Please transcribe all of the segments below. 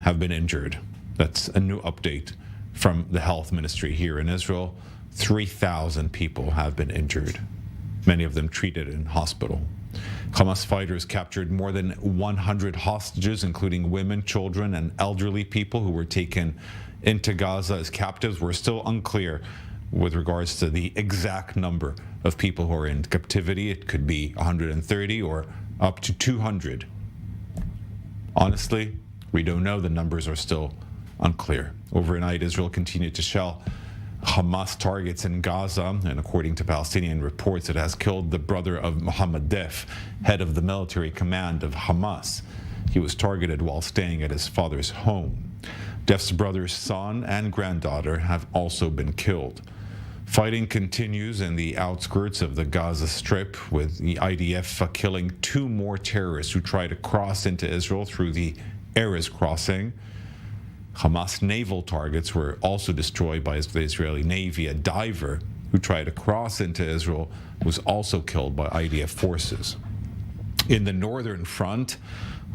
have been injured. That's a new update from the health ministry here in Israel. 3,000 people have been injured, many of them treated in hospital. Hamas fighters captured more than 100 hostages, including women, children, and elderly people who were taken into Gaza as captives. We're still unclear with regards to the exact number of people who are in captivity. It could be 130 or up to 200. Honestly, we don't know. The numbers are still unclear. Overnight, Israel continued to shell Hamas targets in Gaza, and according to Palestinian reports, it has killed the brother of Mohammed Deif, head of the military command of Hamas. He was targeted while staying at his father's home. Deif's brother's son and granddaughter have also been killed. Fighting continues in the outskirts of the Gaza Strip, with the IDF killing 2 more terrorists who tried to cross into Israel through the Erez crossing. Hamas naval targets were also destroyed by the Israeli Navy. A diver who tried to cross into Israel was also killed by IDF forces. In the northern front,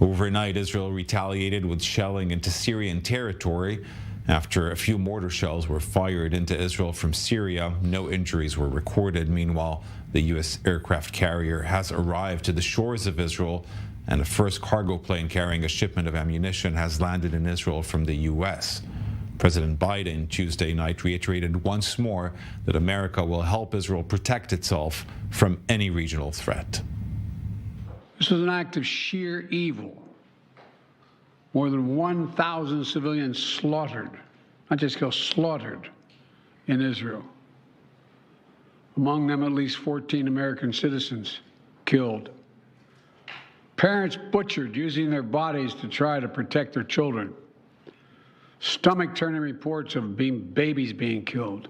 overnight, Israel retaliated with shelling into Syrian territory. After a few mortar shells were fired into Israel from Syria, no injuries were recorded. Meanwhile, the U.S. aircraft carrier has arrived to the shores of Israel, and the first cargo plane carrying a shipment of ammunition has landed in Israel from the U.S. President Biden Tuesday night reiterated once more that America will help Israel protect itself from any regional threat. This was an act of sheer evil. More than 1,000 civilians slaughtered, not just killed, slaughtered in Israel. Among them, at least 14 American citizens killed. Parents butchered, using their bodies to try to protect their children. Stomach-turning reports of babies being killed.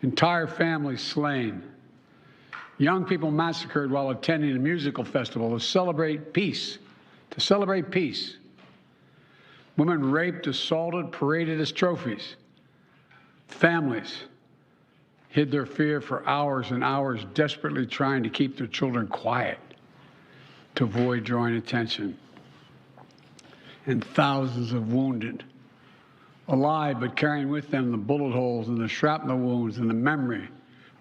Entire families slain. Young people massacred while attending a musical festival to celebrate peace. Women raped, assaulted, paraded as trophies. Families hid their fear for hours and hours, desperately trying to keep their children quiet to avoid drawing attention. And thousands of wounded, alive but carrying with them the bullet holes and the shrapnel wounds and the memory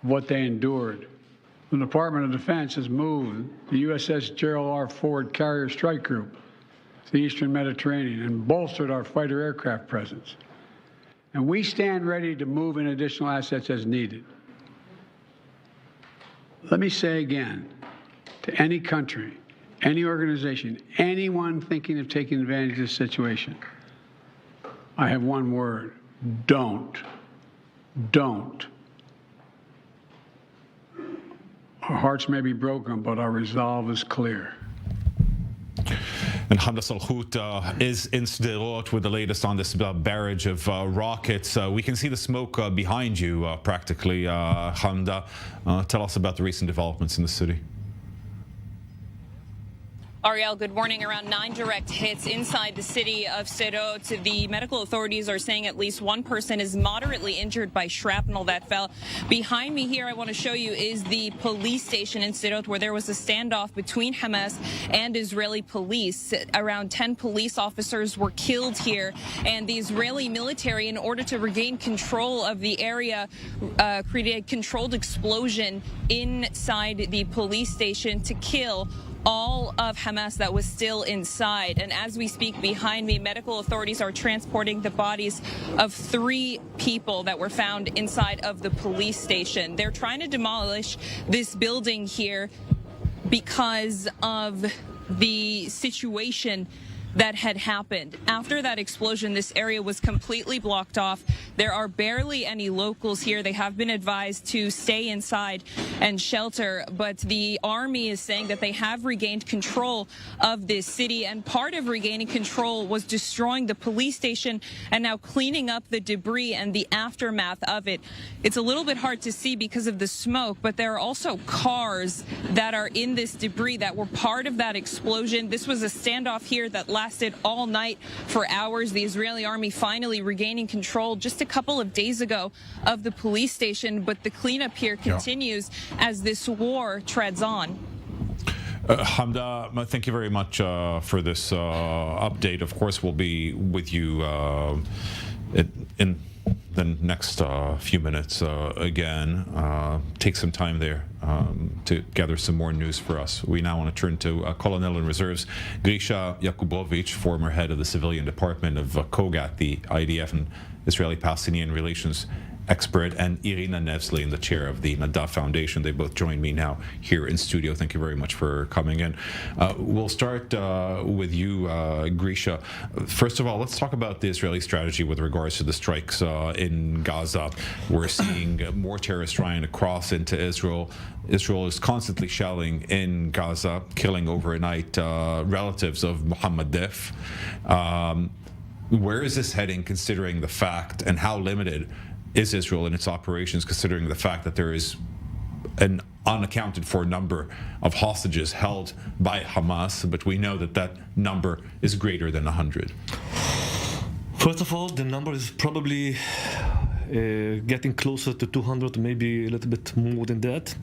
of what they endured. The Department of Defense has moved the USS Gerald R. Ford Carrier Strike Group to the Eastern Mediterranean and bolstered our fighter aircraft presence. And we stand ready to move in additional assets as needed. Let me say again, to any country, any organization, anyone thinking of taking advantage of this situation, I have one word: don't. Don't. Our hearts may be broken, but our resolve is clear. And Hamda Salhout is in Sderot with the latest on this barrage of rockets. We can see the smoke behind you, practically. Hamda, tell us about the recent developments in the city. Ariel, good morning. Around 9 direct hits inside the city of Sderot. The medical authorities are saying at least one person is moderately injured by shrapnel that fell. Behind me here, I want to show you, is the police station in Sderot, where there was a standoff between Hamas and Israeli police. Around 10 police officers were killed here, and the Israeli military, in order to regain control of the area, created a controlled explosion inside the police station to kill all of Hamas that was still inside. And as we speak, behind me, medical authorities are transporting the bodies of 3 people that were found inside of the police station. They're trying to demolish this building here because of the situation that had happened. After that explosion, this area was completely blocked off. There are barely any locals here. They have been advised to stay inside and shelter, but the army is saying that they have regained control of this city, and part of regaining control was destroying the police station and now cleaning up the debris and the aftermath of it. It's a little bit hard to see because of the smoke, but there are also cars that are in this debris that were part of that explosion. This was a standoff here that lasted all night for hours. The Israeli army finally regaining control just a couple of days ago of the police station, but the cleanup here continues as this war treads on. Hamda, thank you very much for this update. Of course, we'll be with you in the next few minutes again. Take some time there to gather some more news for us. We now want to turn to Colonel in Reserves Grisha Yakubovich, former head of the Civilian Department of Kogat, the IDF and Israeli-Palestinian relations expert, and Irina Nevsly, the chair of the Nadav Foundation. They both join me now here in studio. Thank you very much for coming in. We'll start with you, Grisha. First of all, let's talk about the Israeli strategy with regards to the strikes in Gaza. We're seeing more terrorists trying to cross into Israel. Israel is constantly shelling in Gaza, killing overnight relatives of Mohammed Def. Where is this heading, considering the fact, and how limited is Israel in its operations, considering the fact that there is an unaccounted for number of hostages held by Hamas, but we know that that number is greater than 100? First of all, the number is probably getting closer to 200, maybe a little bit more than that.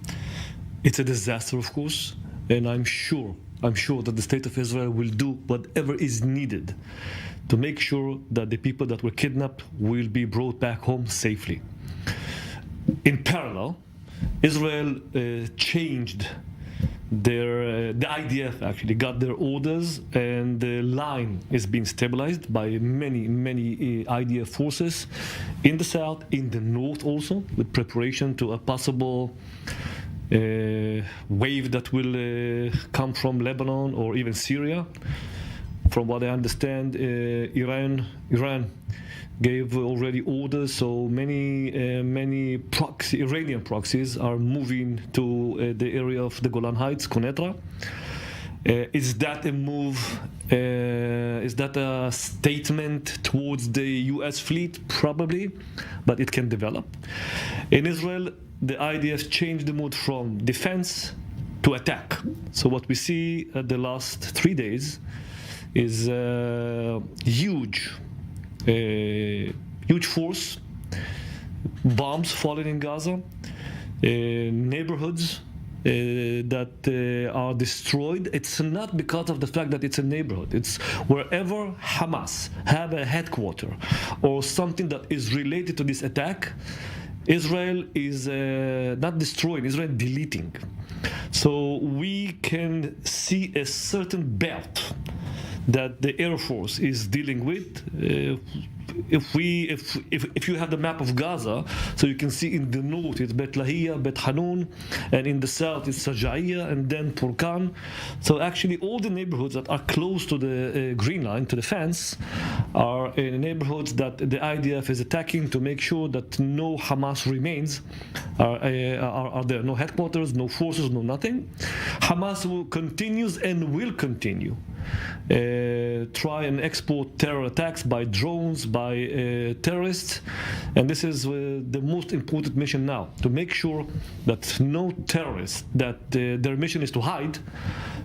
It's a disaster, of course, and I'm sure that the state of Israel will do whatever is needed to make sure that the people that were kidnapped will be brought back home safely. In parallel, Israel changed the IDF actually got their orders, and the line is being stabilized by many IDF forces in the south, in the north also, with preparation to a possible wave that will come from Lebanon or even Syria. From what I understand, Iran gave already orders, so many Iranian proxies are moving to the area of the Golan Heights, Konetra. Is that a move? Is that a statement towards the U.S. fleet? Probably, but it can develop. In Israel, the IDF changed the mood from defense to attack. So what we see at the last 3 days is huge force, bombs falling in Gaza, neighborhoods that are destroyed. It's not because of the fact that it's a neighborhood. It's wherever Hamas have a headquarters or something that is related to this attack, Israel is not destroying, Israel deleting. So we can see a certain belt that the Air Force is dealing with. If you have the map of Gaza, so you can see in the north it's Bet Lahia, Bet Hanun, and in the south it's Sajaiya and then Purkan. So actually all the neighborhoods that are close to the green line, to the fence, are neighborhoods that the IDF is attacking to make sure that no Hamas remains are there. No headquarters, no forces, no nothing. Hamas continues and will continue try and export terror attacks by drones, by terrorists, and this is the most important mission now, to make sure that no terrorists that their mission is to hide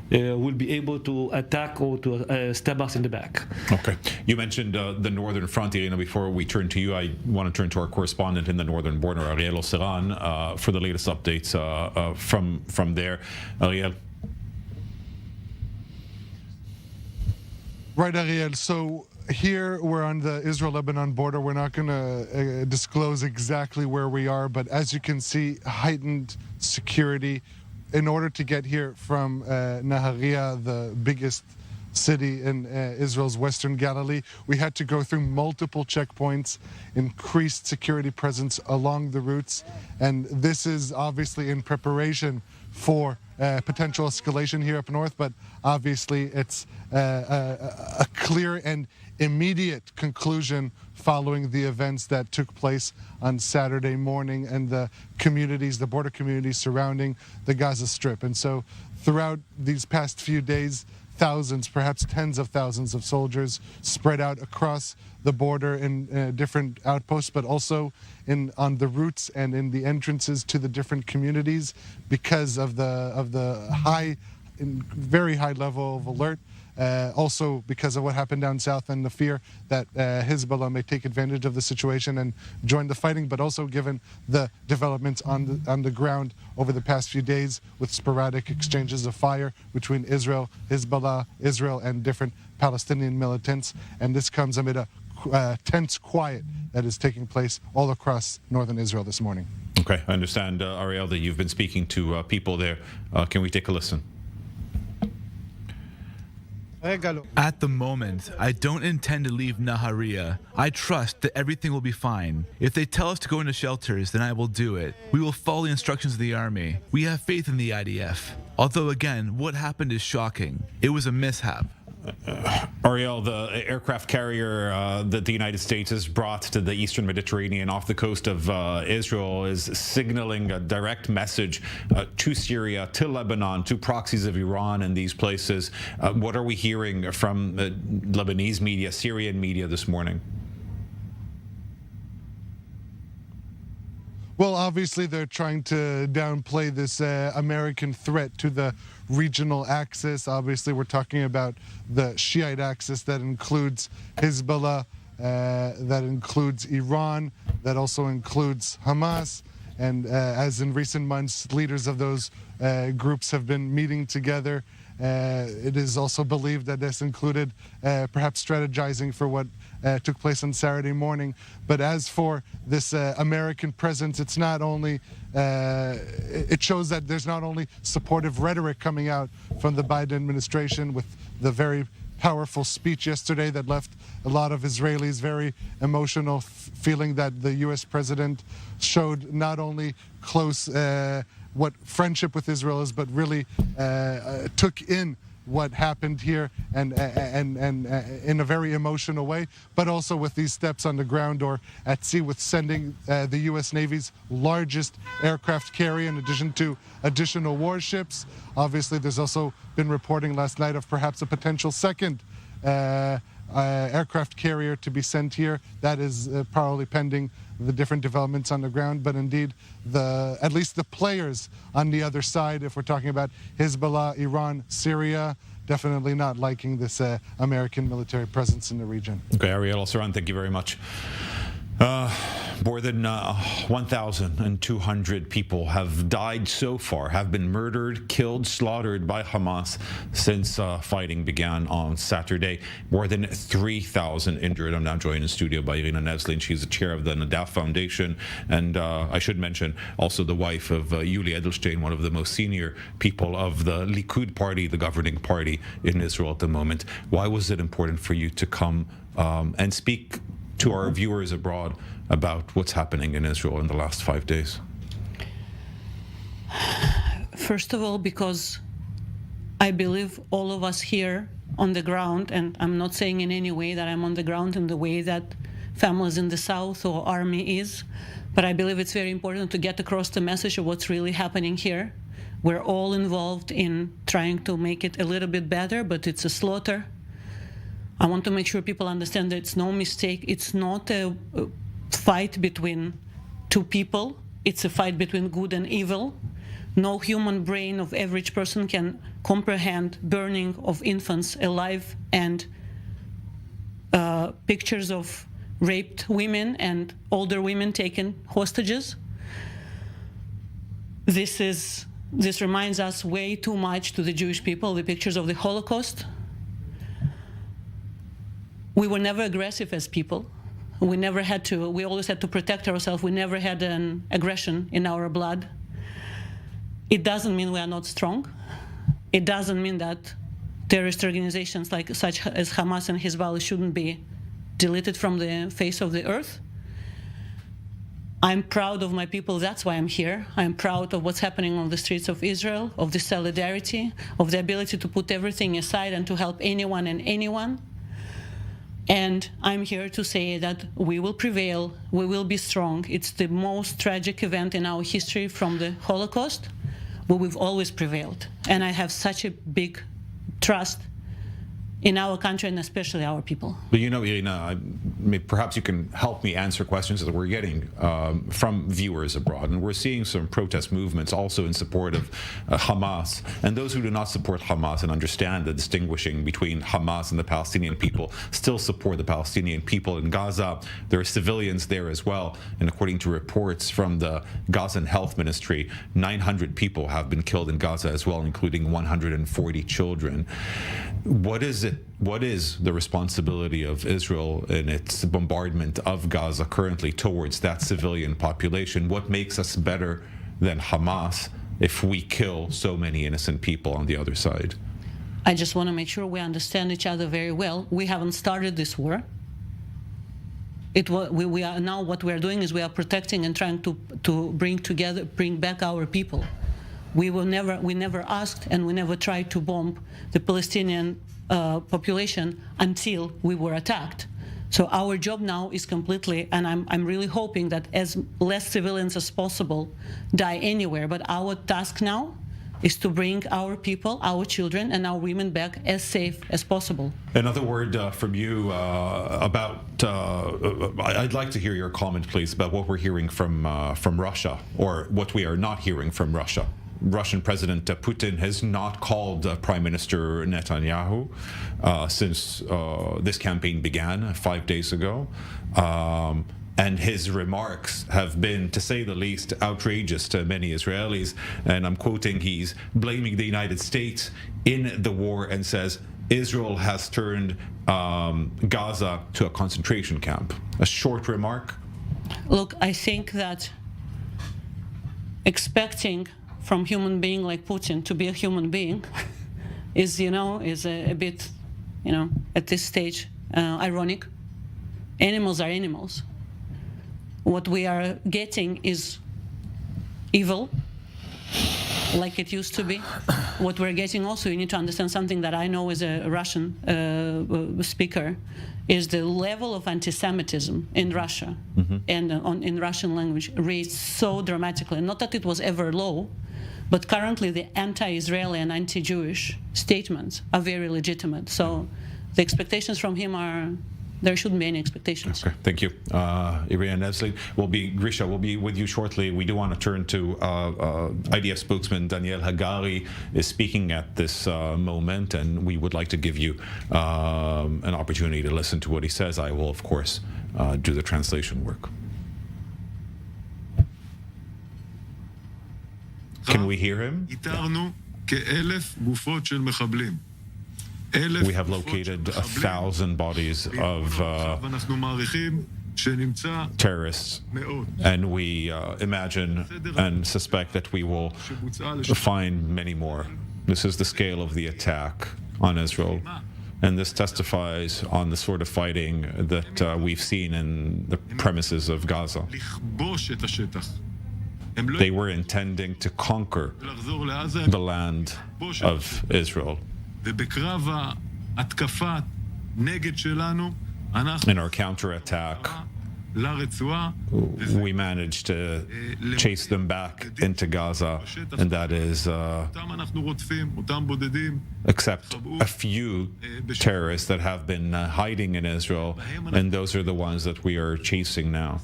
will be able to attack or to stab us in the back. Okay. You mentioned the northern front, Irina. Before we turn to you, I want to turn to our correspondent in the northern border, Ariel Oseran, for the latest updates from there. Ariel. Right, Ariel. So here we're on the Israel-Lebanon border. We're not going to disclose exactly where we are, but as you can see, heightened security. In order to get here from Nahariya, the biggest city in Israel's Western Galilee, we had to go through multiple checkpoints, increased security presence along the routes, and this is obviously in preparation for potential escalation here up north, but obviously it's a clear and immediate conclusion following the events that took place on Saturday morning and the communities, the border communities surrounding the Gaza Strip. And so throughout these past few days, thousands, perhaps tens of thousands of soldiers spread out across the border in different outposts, but also on the routes and in the entrances to the different communities because of the very high level of alert also because of what happened down south and the fear that Hezbollah may take advantage of the situation and join the fighting, but also given the developments on the ground over the past few days with sporadic exchanges of fire between Israel, Hezbollah, Israel, and different Palestinian militants. And this comes amid a tense quiet that is taking place all across northern Israel this morning. Okay, I understand, Ariel, that you've been speaking to people there. Can we take a listen? At the moment, I don't intend to leave Nahariya. I trust that everything will be fine. If they tell us to go into shelters, then I will do it. We will follow the instructions of the army. We have faith in the IDF. Although, again, what happened is shocking. It was a mishap. Ariel, the aircraft carrier that the United States has brought to the eastern Mediterranean off the coast of Israel is signaling a direct message to Syria, to Lebanon, to proxies of Iran in these places. What are we hearing from Lebanese media, Syrian media this morning? Well, obviously, they're trying to downplay this American threat to the regional axis. Obviously, we're talking about the Shiite axis that includes Hezbollah, that includes Iran, that also includes Hamas. And as in recent months, leaders of those groups have been meeting together. It is also believed that this included perhaps strategizing for what took place on Saturday morning. But as for this American presence, it's not only, it shows that there's not only supportive rhetoric coming out from the Biden administration with the very powerful speech yesterday that left a lot of Israelis very emotional, feeling that the U.S. president showed not only close what friendship with Israel is, but really took in what happened here and in a very emotional way, but also with these steps on the ground or at sea with sending the U.S. Navy's largest aircraft carrier in addition to additional warships. Obviously, there's also been reporting last night of perhaps a potential second aircraft carrier to be sent here. That is probably pending the different developments on the ground, but indeed at least the players on the other side, if we're talking about Hezbollah, Iran, Syria, definitely not liking this American military presence in the region. Okay, Ariel Saran, thank you very much. More than 1,200 people have died so far, have been murdered, killed, slaughtered by Hamas since fighting began on Saturday. More than 3,000 injured. I'm now joined in the studio by Irina Nevzlin. She's the chair of the Nadav Foundation. And I should mention also the wife of Yuli Edelstein, one of the most senior people of the Likud party, the governing party in Israel at the moment. Why was it important for you to come and speak to our viewers abroad about what's happening in Israel in the last 5 days? First of all, because I believe all of us here on the ground, and I'm not saying in any way that I'm on the ground in the way that families in the South or army is, but I believe it's very important to get across the message of what's really happening here. We're all involved in trying to make it a little bit better, but it's a slaughter. I want to make sure people understand that it's no mistake. It's not a fight between two people. It's a fight between good and evil. No human brain of average person can comprehend burning of infants alive and pictures of raped women and older women taken hostages. This reminds us way too much to the Jewish people, the pictures of the Holocaust. We were never aggressive as people. We always had to protect ourselves. We never had an aggression in our blood. It doesn't mean we are not strong. It doesn't mean that terrorist organizations such as Hamas and Hezbollah shouldn't be deleted from the face of the earth. I'm proud of my people. That's why I'm here. I'm proud of what's happening on the streets of Israel, of the solidarity, of the ability to put everything aside and to help anyone and anyone. And I'm here to say that we will prevail, we will be strong. It's the most tragic event in our history from the Holocaust, but we've always prevailed. And I have such a big trust in our country and especially our people. But Irina, perhaps you can help me answer questions that we're getting from viewers abroad. And we're seeing some protest movements also in support of Hamas. And those who do not support Hamas and understand the distinguishing between Hamas and the Palestinian people still support the Palestinian people in Gaza. There are civilians there as well. And according to reports from the Gazan Health Ministry, 900 people have been killed in Gaza as well, including 140 children. What is the responsibility of Israel in its bombardment of Gaza currently towards that civilian population? What makes us better than Hamas if we kill so many innocent people on the other side? I just want to make sure we understand each other very well. We haven't started this war. We are now, what we are doing is we are protecting and trying to bring back our people. We never asked and we never tried to bomb the Palestinian population until we were attacked. So our job now is completely, and I'm really hoping that as less civilians as possible die anywhere, but our task now is to bring our people, our children, and our women back as safe as possible. Another word from you about, I'd like to hear your comment, please, about what we're hearing from Russia, or what we are not hearing from Russia. Russian President Putin has not called Prime Minister Netanyahu since this campaign began 5 days ago. And his remarks have been, to say the least, outrageous to many Israelis. And I'm quoting, he's blaming the United States in the war and says, Israel has turned Gaza to a concentration camp. A short remark. Look, I think that expecting from human being like Putin to be a human being is a bit, at this stage, ironic. Animals are animals. What we are getting is evil, like it used to be. What we're getting also, you need to understand something that I know as a Russian speaker, is the level of anti-Semitism in Russia and in Russian language raised so dramatically. Not that it was ever low, but currently the anti-Israeli and anti-Jewish statements are very legitimate. So the expectations from him are, there shouldn't be any expectations. Okay, thank you. Irina Nevsly, Grisha, we'll be with you shortly. We do want to turn to IDF spokesman Daniel Hagari is speaking at this moment, and we would like to give you an opportunity to listen to what he says. I will, of course, do the translation work. Can we hear him? We have located 1,000 bodies of terrorists, and we imagine and suspect that we will find many more. This is the scale of the attack on Israel, and this testifies on the sort of fighting that we've seen in the premises of Gaza. They were intending to conquer the land of Israel. In our counterattack, we managed to chase them back into Gaza, and that is except a few terrorists that have been hiding in Israel, and those are the ones that we are chasing now.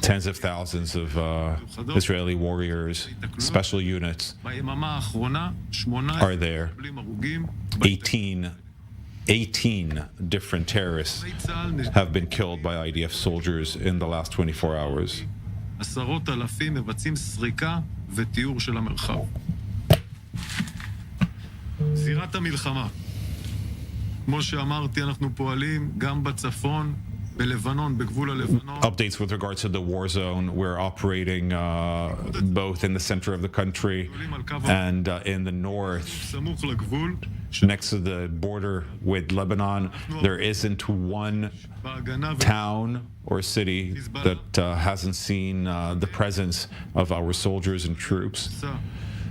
Tens of thousands of Israeli warriors, special units are there. 18 different terrorists have been killed by IDF soldiers in the last 24 hours. זירת המלחמה. כמו שאמרתי, אנחנו פועלים גם בצפון, בלבנון, בגבול הלבנון. Updates with regards to the war zone. We're operating both in the center of the country and in the north. סמוך לגבול. Next to the border with Lebanon, there isn't one town or city that hasn't seen the presence of our soldiers and troops.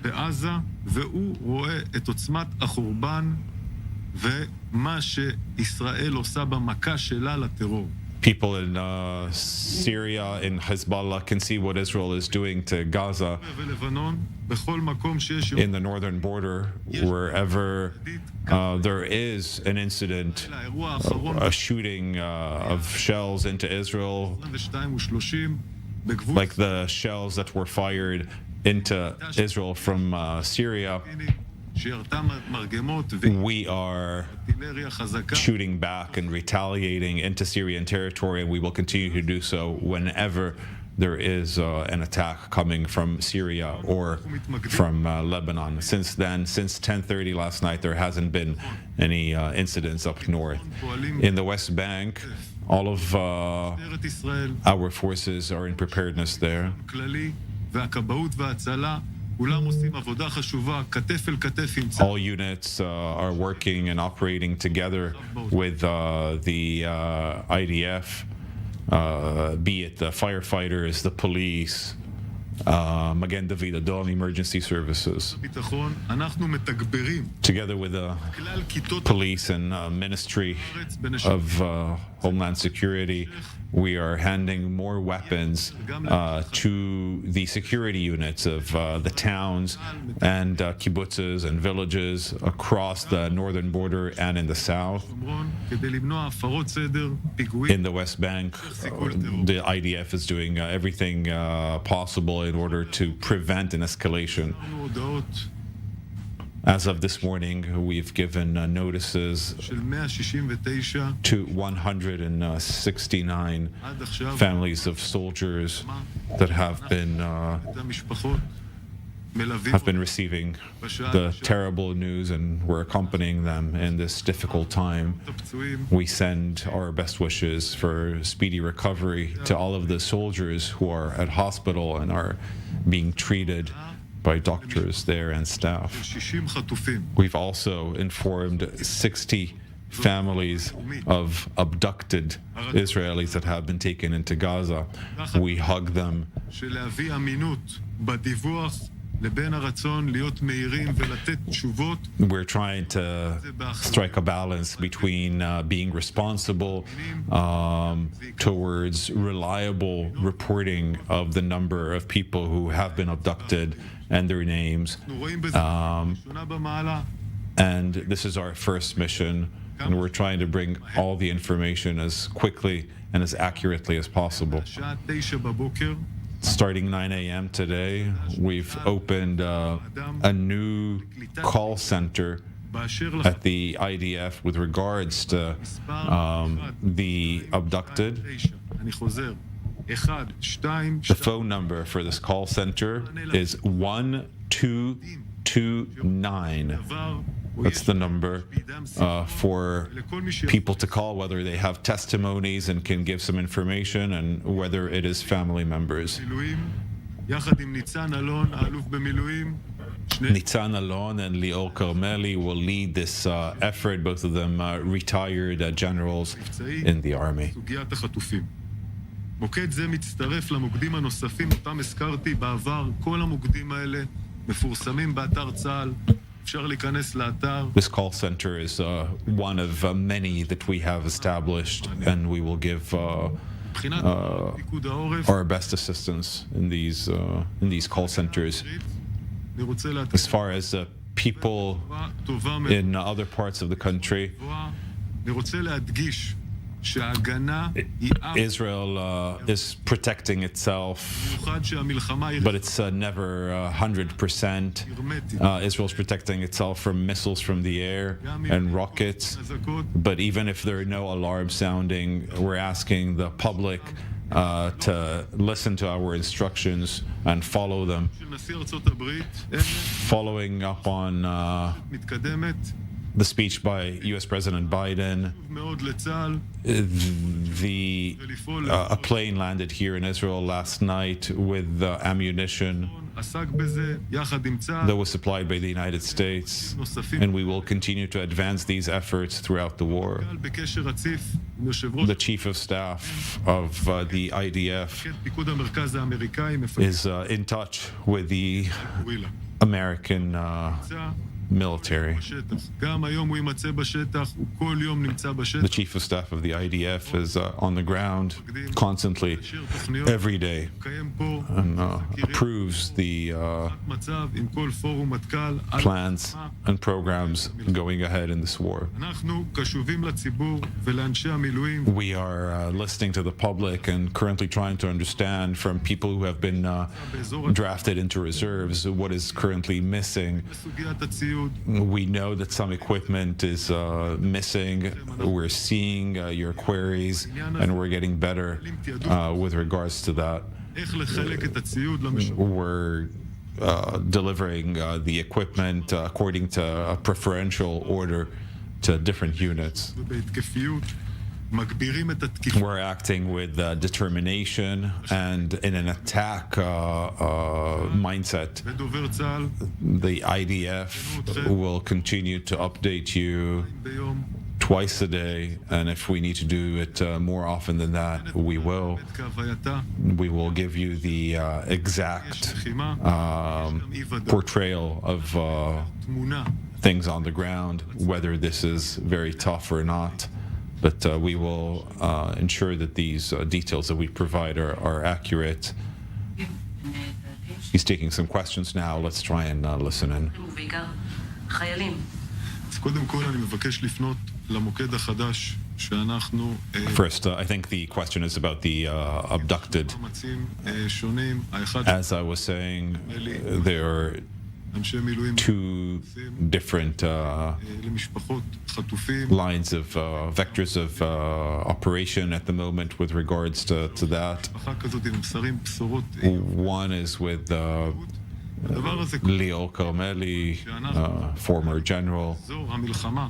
בעזה, והוא רואה את עוצמת החורבן ומה שישראל עושה במכה שלה לטרור. People in Syria, in Hezbollah, can see what Israel is doing to Gaza. In the northern border, wherever there is an incident, a shooting of shells into Israel, like the shells that were fired into Israel from Syria, we are shooting back and retaliating into Syrian territory, and we will continue to do so whenever there is an attack coming from Syria or from Lebanon. Since then, since 10:30 last night, there hasn't been any incidents up north. In the West Bank, all of our forces are in preparedness there. All units are working and operating together with the IDF, be it the firefighters, the police, Magen David Adon emergency services. Together with the police and Ministry of Homeland Security, we are handing more weapons to the security units of the towns and kibbutzes and villages across the northern border and in the south. In the West Bank, the IDF is doing everything possible in order to prevent an escalation. As of this morning, we've given notices to 169 families of soldiers that have been receiving the terrible news, and we're accompanying them in this difficult time. We send our best wishes for speedy recovery to all of the soldiers who are at hospital and are being treated by doctors there and staff. We've also informed 60 families of abducted Israelis that have been taken into Gaza. We hug them. We're trying to strike a balance between being responsible towards reliable reporting of the number of people who have been abducted and their names. And this is our first mission, and we're trying to bring all the information as quickly and as accurately as possible. Starting 9 a.m. today, we've opened a new call center at the IDF with regards to the abducted. The phone number for this call center is 1229. That's the number for people to call, whether they have testimonies and can give some information, and whether it is family members. Nitzan Alon and Lior Carmeli will lead this effort, both of them retired generals in the army. מוקד זה מצטרף למוקדים הנוספים אותם הזכרתי בעבר. כל המוקדים האלה מפורסמים באתר צה"ל. אפשר להיכנס לאתר. This call center is one of many that we have established, and we will give our best assistance in these call centers. As far as people in other parts of the country, אני רוצה להדגיש Israel is protecting itself, but it's never 100%. Israel's protecting itself from missiles from the air and rockets. But even if there are no alarms sounding, we're asking the public to listen to our instructions and follow them. Following up on the speech by U.S. President Biden, a plane landed here in Israel last night with ammunition that was supplied by the United States, and we will continue to advance these efforts throughout the war. The Chief of Staff of the IDF is in touch with the American military. גם היום הוא יימצא בשטח, הוא כל יום נמצא The בשטח. chief of staff of the IDF is on the ground constantly, every day, קיים פה and approves the מצב עם כל פורום מטכ"ל. plans and programs going ahead in this war. אנחנו קשובים לציבור ולאנשי המילואים. We are listening to the public and currently trying to understand from people who have been drafted into reserves what is currently missing. בסוגיית הציוד, We know that some equipment is missing. We're seeing your queries and we're getting better with regards to that. איך לחלק את הציוד למשפחות. We're delivering the equipment according to a preferential order to different units. בהתקפיות, מגבירים את התקיפה. We're acting with determination and in an attack mindset. ודובר צה"ל, The IDF will continue to update you ביום, twice a day, and if we need to do it more often than that, we will. כהווייתה, We will give you the exact לחימה, portrayal of תמונה. things on the ground, whether this is very tough or not. But we will ensure that these details that we provide are accurate. He's taking some questions now. Let's try and listen in. אז קודם כל אני מבקש לפנות למוקד החדש שאנחנו First, I think the question is about the abducted. מאמצים שונים. האחד, As I was saying, there are אנשי מילואים two different למשפחות חטופים. lines of vectors of operation at the moment with regards to that. משפחה כזאת עם שרים בשורות. One is with הדבר הזה Leo Carmeli, former general. זו המלחמה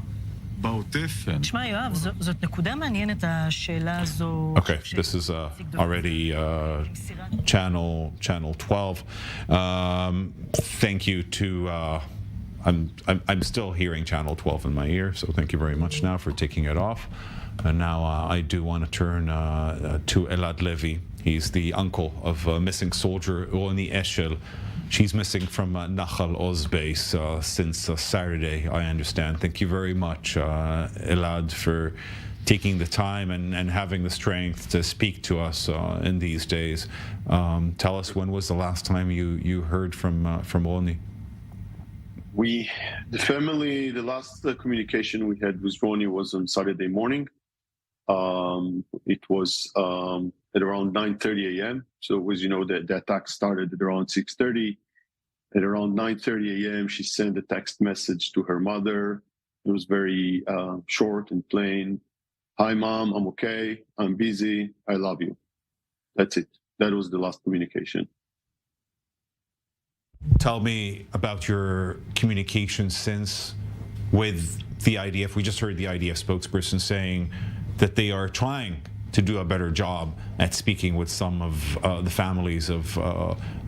בעוטף. תשמע, יואב, זאת נקודה מעניינת, השאלה הזו. Okay, this is already channel 12. Thank you to I'm still hearing channel 12 in my ear, so thank you very much now for taking it off. And now I do want to turn to Elad Levi. He's the uncle of a missing soldier, Roni Eshel. She's missing from Nachal Oz base since Saturday, I understand. Thank you very much, Elad, for taking the time and having the strength to speak to us in these days. Tell us, when was the last time you heard from Roni? The family, the last communication we had with Roni was on Saturday morning. It was at around 9:30 a.m. So as you know, the attack started at around 6:30. At around 9:30 a.m., she sent a text message to her mother. It was very short and plain. Hi, Mom, I'm okay. I'm busy. I love you. That's it. That was the last communication. Tell me about your communication since with the IDF. We just heard the IDF spokesperson saying that they are trying to do a better job at speaking with some of the families of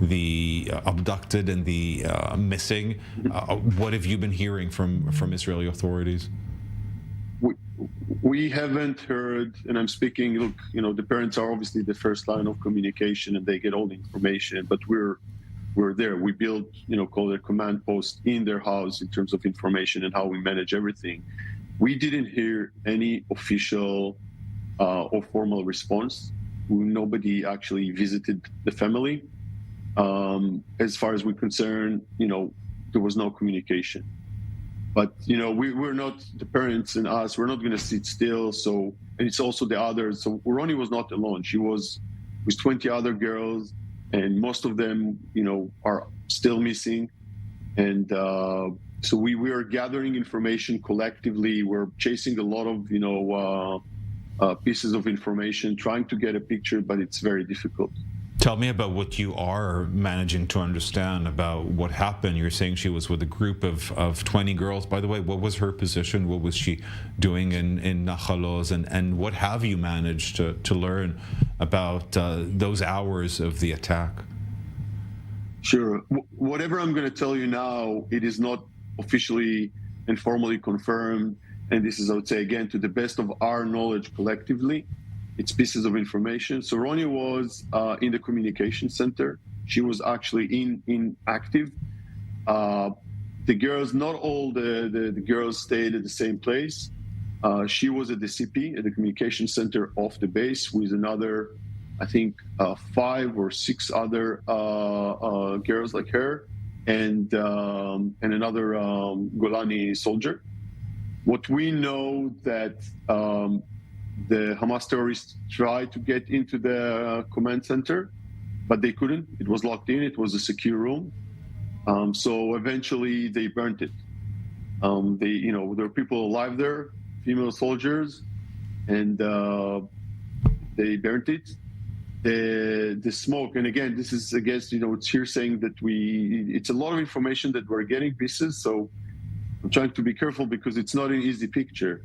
the abducted and the missing. What have you been hearing from Israeli authorities? We haven't heard, and I'm speaking, look, the parents are obviously the first line of communication and they get all the information, but we're there. We build, call it a command post in their house in terms of information and how we manage everything. We didn't hear any official or formal response. Nobody actually visited the family. As far as we're concerned, there was no communication. But, we're not, the parents and us, we're not going to sit still. So, and it's also the others. So Roni was not alone. She was with 20 other girls, and most of them, are still missing. And so we are gathering information collectively. We're chasing a lot of, pieces of information, trying to get a picture, but it's very difficult. Tell me about what you are managing to understand about what happened. You're saying she was with a group of 20 girls. By the way, what was her position? What was she doing in Nachal Oz? And what have you managed to learn about those hours of the attack? Sure. Whatever I'm going to tell you now, it is not officially and formally confirmed. And this is, I would say, again, to the best of our knowledge collectively. It's pieces of information. So Roni was in the communication center. She was actually in active. The girls, not all the girls stayed at the same place. She was at the CP, at the communication center of the base, with another, I think, 5 or 6 other girls like her, and another Golani soldier. What we know that the Hamas terrorists tried to get into the command center, but they couldn't. It was locked in. It was a secure room. So eventually they burnt it. There were people alive there, female soldiers, and they burnt it. The smoke, and again, this is, I guess, it's here saying that it's a lot of information that we're getting pieces. So I'm trying to be careful because it's not an easy picture.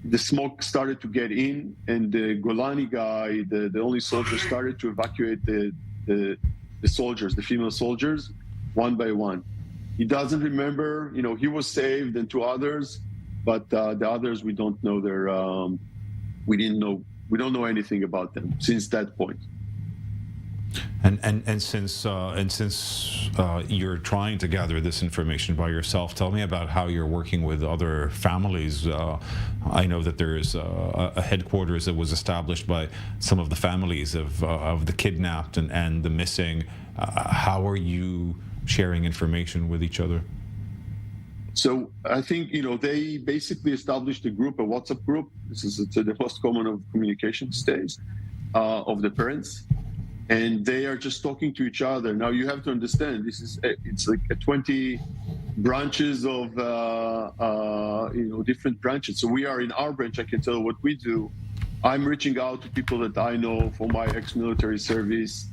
The smoke started to get in, and the Golani guy, the only soldier, started to evacuate the soldiers, the female soldiers, one by one. He doesn't remember, he was saved, and 2 others, but the others, we don't know we don't know anything about them since that point. And since you're trying to gather this information by yourself, tell me about how you're working with other families. I know that there is a headquarters that was established by some of the families of the kidnapped and the missing. How are you sharing information with each other? So I think, they basically established a group, a WhatsApp group. This is the most common of communication these days, of the parents. And they are just talking to each other. Now you have to understand, it's like 20 branches of different branches. So we are in our branch. I can tell what we do. I'm reaching out to people that I know from my ex-military service,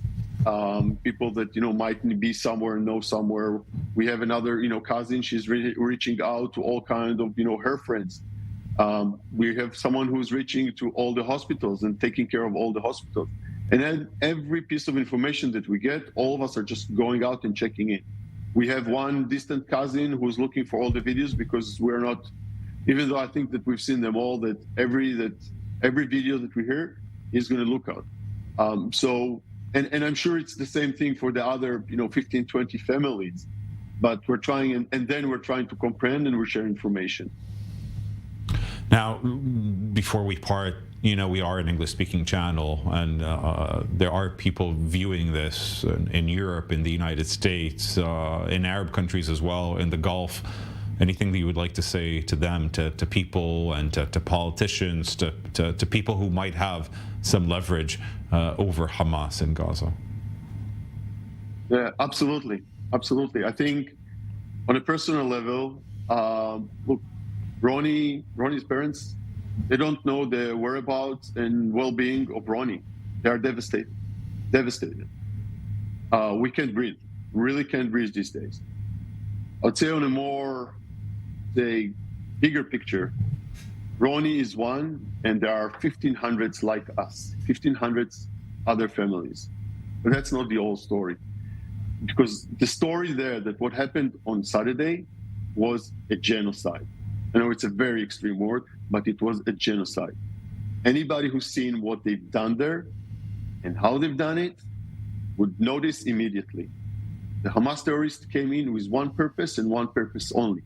people that might be somewhere, know somewhere. We have another cousin. She's reaching out to all kinds of her friends. We have someone who's reaching to all the hospitals and taking care of all the hospitals. And then every piece of information that we get, all of us are just going out and checking in. We have one distant cousin who's looking for all the videos because we're not, even though I think that we've seen them all, that every video that we hear is going to look out. And I'm sure it's the same thing for the other 15, 20 families, but we're trying, and then we're trying to comprehend, and we're sharing information. Now, before we part, we are an English-speaking channel, and there are people viewing this in Europe, in the United States, in Arab countries as well, in the Gulf. Anything that you would like to say to them, to people, and to politicians, to people who might have some leverage over Hamas in Gaza? Yeah, absolutely. I think on a personal level, look, Ronnie's parents, they don't know the whereabouts and well-being of Ronnie. They are devastated. We can't breathe. Really can't breathe these days. I'd say on a more, bigger picture, Ronnie is one, and there are 1,500 like us, 1,500 other families. But that's not the whole story. Because the story there, that what happened on Saturday was a genocide. I know it's a very extreme word, but it was a genocide. Anybody who's seen what they've done there and how they've done it would notice immediately. The Hamas terrorists came in with one purpose and one purpose only: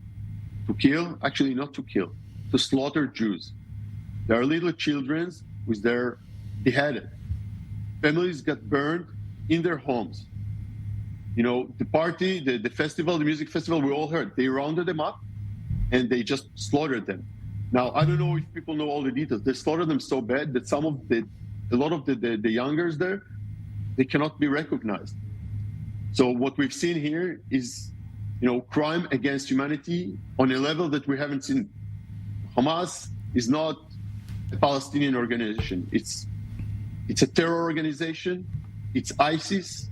to kill, actually not to kill, to slaughter Jews. There are little children with their beheaded. Families got burned in their homes. The party, the festival, the music festival, we all heard, they rounded them up and they just slaughtered them. Now, I don't know if people know all the details. They slaughtered them so bad that a lot of the youngers there, they cannot be recognized. So what we've seen here is, crime against humanity on a level that we haven't seen. Hamas is not a Palestinian organization. It's a terror organization. It's ISIS.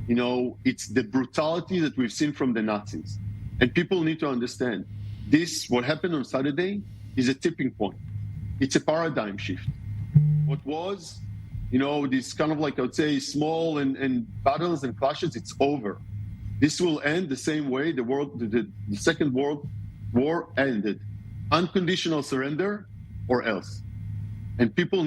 It's the brutality that we've seen from the Nazis. And people need to understand what happened on Saturday is a tipping point. It's a paradigm shift. What was, this kind of like, I would say, small and battles and clashes, it's over. This will end the same way the Second World War ended. Unconditional surrender or else. And people